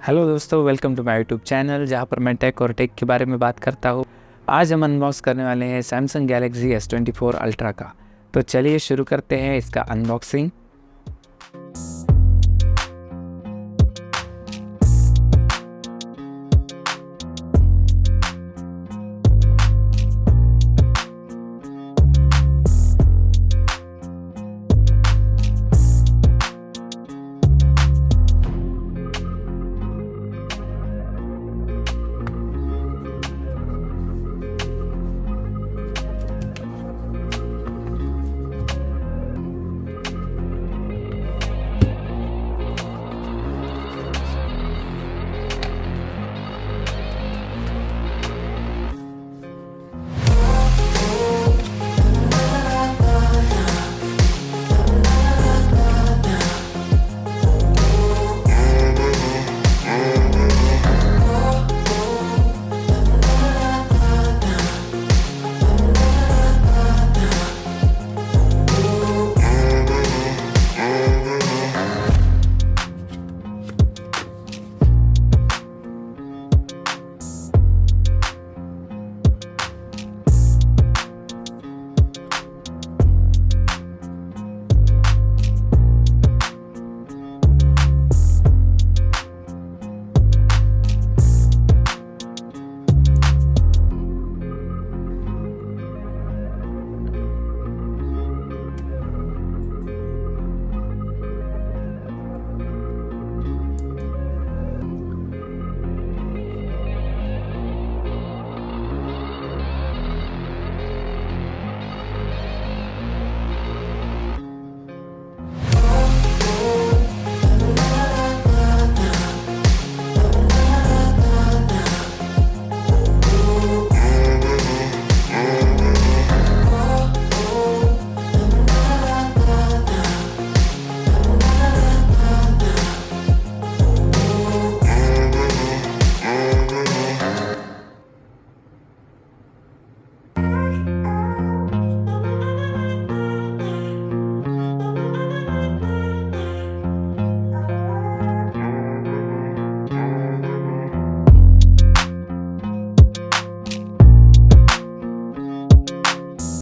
Hello दोस्तों, welcome to my YouTube channel जहां पर मैं टेक और टेक के बारे में बात करता हूं। आज हम अनबॉक्स करने वाले हैं सैमसंग गैलेक्सी S24 अल्ट्रा का। तो चलिए शुरू करते हैं इसका अनबॉक्सिंग।